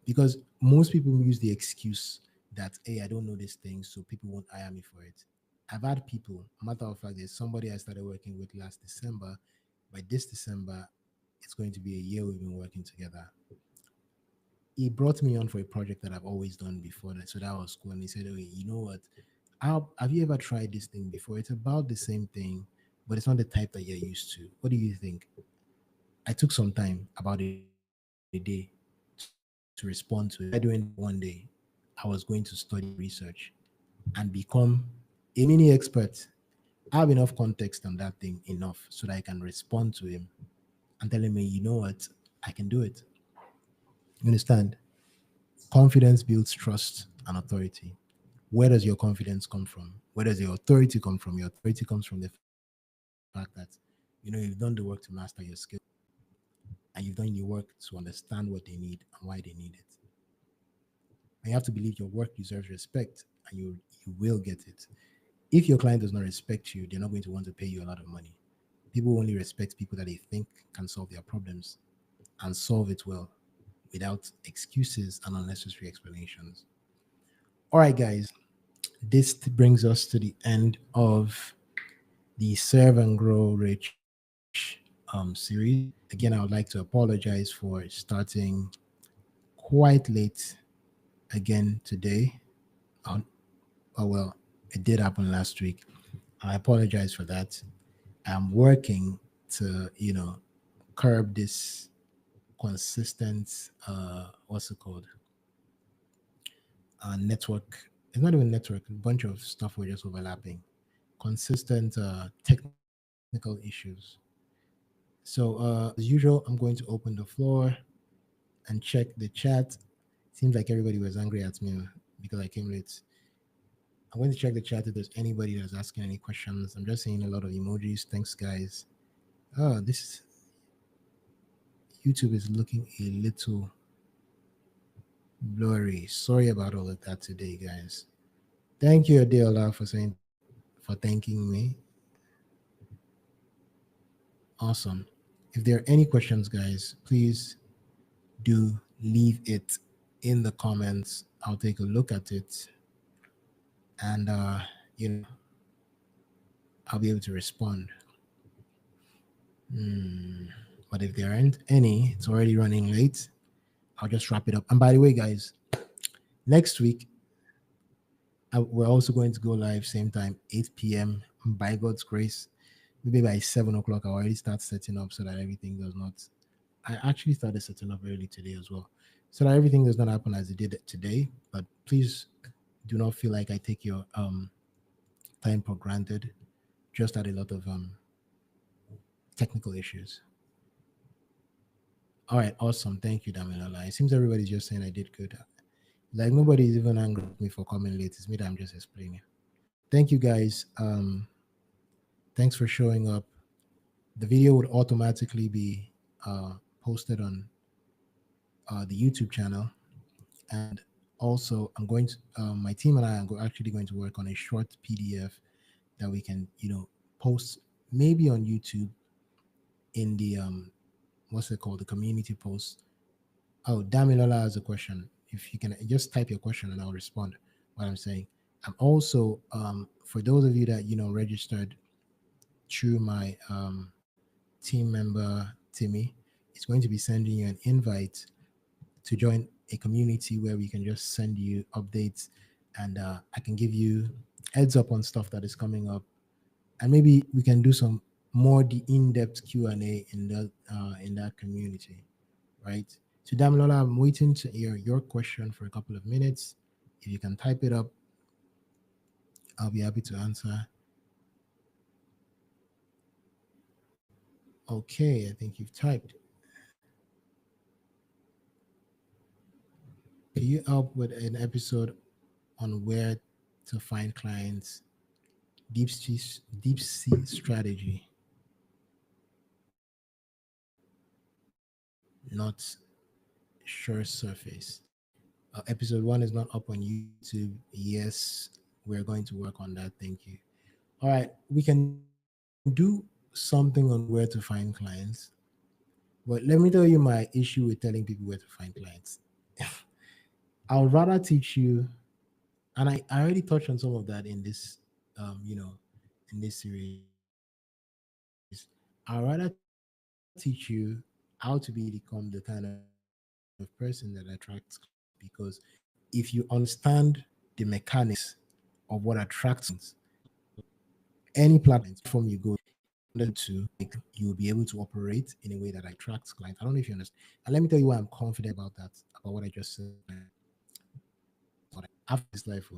because most people use the excuse that, hey, I don't know this thing, so people won't hire me for it. I've had people, matter of fact, there's somebody I started working with last December. By this December, it's going to be a year we've been working together. He brought me on for a project that I've always done before that, so that was cool. And he said, "Okay, you know what? Have you ever tried this thing before? It's about the same thing, but it's not the type that you're used to. What do you think?" I took some time, about a day, to respond to it. What was I doing that one day? I was going to study and research and become a mini expert. I have enough context on that thing enough so that I can respond to him and tell him, you know what, I can do it. You understand? Confidence builds trust and authority. Where does your confidence come from? Where does your authority come from? Your authority comes from the fact that you've done the work to master your skill, and you've done your work to understand what they need and why they need it. And you have to believe your work deserves respect, and you will get it. If your client does not respect you, they're not going to want to pay you a lot of money. People only respect people that they think can solve their problems and solve it well without excuses and unnecessary explanations. All right, guys, this brings us to the end of the Serve and Grow Rich series. Again, I would like to apologize for starting quite late again today. Oh, oh well, it did happen last week. I apologize for that. I'm working to, curb this consistent, what's it called? Network. It's not even network. A bunch of stuff were just overlapping. Consistent technical issues. So, as usual, I'm going to open the floor and check the chat. Seems like everybody was angry at me because I came late. I'm going to check the chat if there's anybody that's asking any questions. I'm just seeing a lot of emojis. Thanks, guys. This YouTube is looking a little blurry. Sorry about all of that today, guys. Thank you, Adeola, for thanking me. Awesome. If there are any questions, guys, please do leave it in the comments. I'll take a look at it, and you know, I'll be able to respond. Hmm. But if there aren't any, it's already running late. I'll just wrap it up. And by the way, guys, next week we're also going to go live same time, 8 p.m. By God's grace. Maybe by 7 o'clock, I'll already start setting up so that everything does not. I actually started setting up early today as well, so that everything does not happen as it did today. But please do not feel like I take your time for granted. Just had a lot of technical issues. All right, awesome. Thank you, Damilola. It seems everybody's just saying I did good. Like nobody's even angry at me for coming late. It's me that I'm just explaining. Thank you, guys. Thanks for showing up. The video would automatically be posted on the YouTube channel, and also I'm going to my team and I are actually going to work on a short PDF that we can post maybe on YouTube in the what's it called, the community post. Oh, Damilola has a question. If you can just type your question and I'll respond what I'm saying. I'm also for those of you that registered through my team member Timmy, is going to be sending you an invite to join a community where we can just send you updates, and I can give you heads up on stuff that is coming up, and maybe we can do some more the in-depth Q&A in that community, right? So Damilola, I'm waiting to hear your question for a couple of minutes. If you can type it up, I'll be happy to answer. Okay, I think you've typed. Can you help with an episode on where to find clients? Deep sea strategy, not sure surface. Episode one is not up on YouTube. Yes, we're going to work on that. Thank you. All right, we can do something on where to find clients, but let me tell you my issue with telling people where to find clients. I would rather teach you, and I already touched on some of that in this, in this series. I'd rather teach you how to become the kind of person that attracts clients, because if you understand the mechanics of what attracts clients, any platform you go to, you will be able to operate in a way that attracts clients. I don't know if you understand. And let me tell you why I'm confident about that, about what I just said. After this life,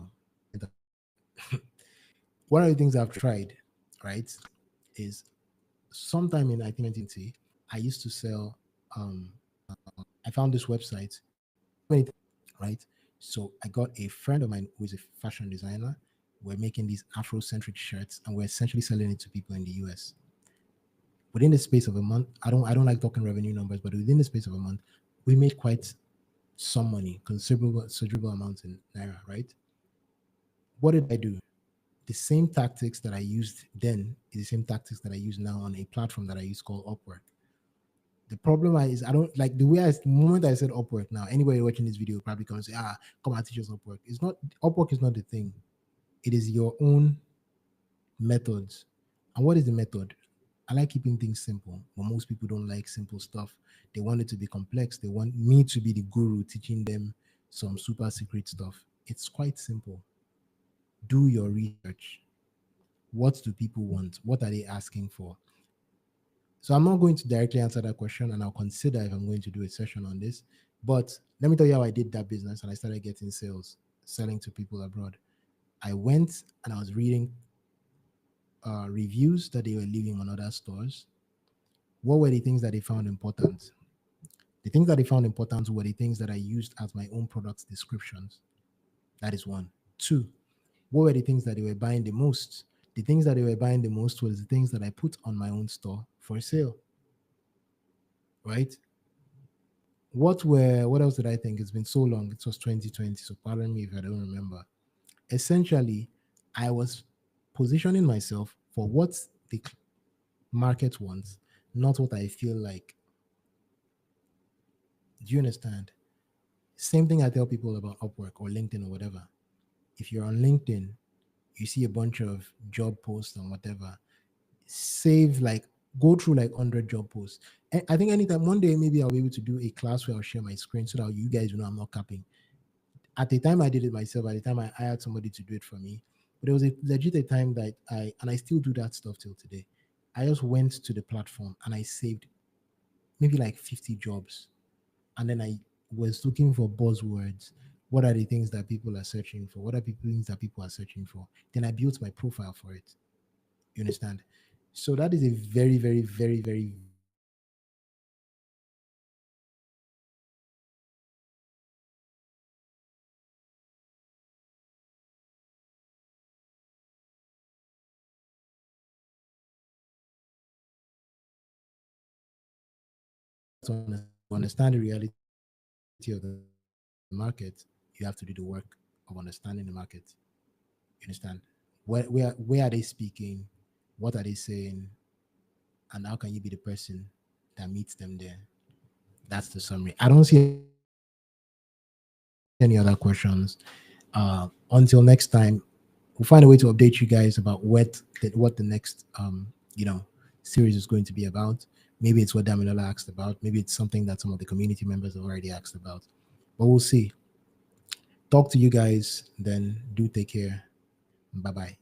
one of the things I've tried, right, is sometime in I think 2020, I used to sell. I found this website, right? So I got a friend of mine who is a fashion designer. We're making these Afrocentric shirts, and we're essentially selling it to people in the US. Within the space of a month, I don't like talking revenue numbers, but within the space of a month, we made quite some money, considerable amount in naira, right? What did I do? The same tactics that I used then is the same tactics that I use now on a platform that I use called Upwork. The problem is I don't like the way the moment I said Upwork now, anybody watching this video will probably come and say, come and teach us Upwork. It's not Upwork is not the thing. It is your own methods. And what is the method? I like keeping things simple, but most people don't like simple stuff. They want it to be complex. They want me to be the guru teaching them some super secret stuff. It's quite simple. Do your research. What do people want? What are they asking for? So I'm not going to directly answer that question, and I'll consider if I'm going to do a session on this. But let me tell you how I did that business and I started getting sales, selling to people abroad. I went and I was reading reviews that they were leaving on other stores. What were the things that they found important? The things that they found important were the things that I used as my own product descriptions. That is one. Two, what were the things that they were buying the most? The things that they were buying the most was the things that I put on my own store for sale. Right? What else did I think? It's been so long. It was 2020, so pardon me if I don't remember. Essentially, I was positioning myself for what the market wants, not what I feel like. Do you understand? Same thing I tell people about Upwork or LinkedIn or whatever. If you're on LinkedIn, you see a bunch of job posts and whatever, go through like 100 job posts. And I think anytime, one day, maybe I'll be able to do a class where I'll share my screen so that you guys know I'm not capping. At the time I did it myself, at the time I hired somebody to do it for me, but there was a legit time that I still do that stuff till today. I just went to the platform and I saved maybe like 50 jobs. And then I was looking for buzzwords. What are the things that people are searching for? What are the things that people are searching for? Then I built my profile for it. You understand? So that is a very, very, very, very to understand the reality of the market, you have to do the work of understanding the market. You understand? Where are they speaking? What are they saying? And how can you be the person that meets them there? That's the summary. I don't see any other questions. Until next time, we'll find a way to update you guys about what the next series is going to be about. Maybe it's what Damilola asked about. Maybe it's something that some of the community members have already asked about. But we'll see. Talk to you guys then. Do take care. Bye bye.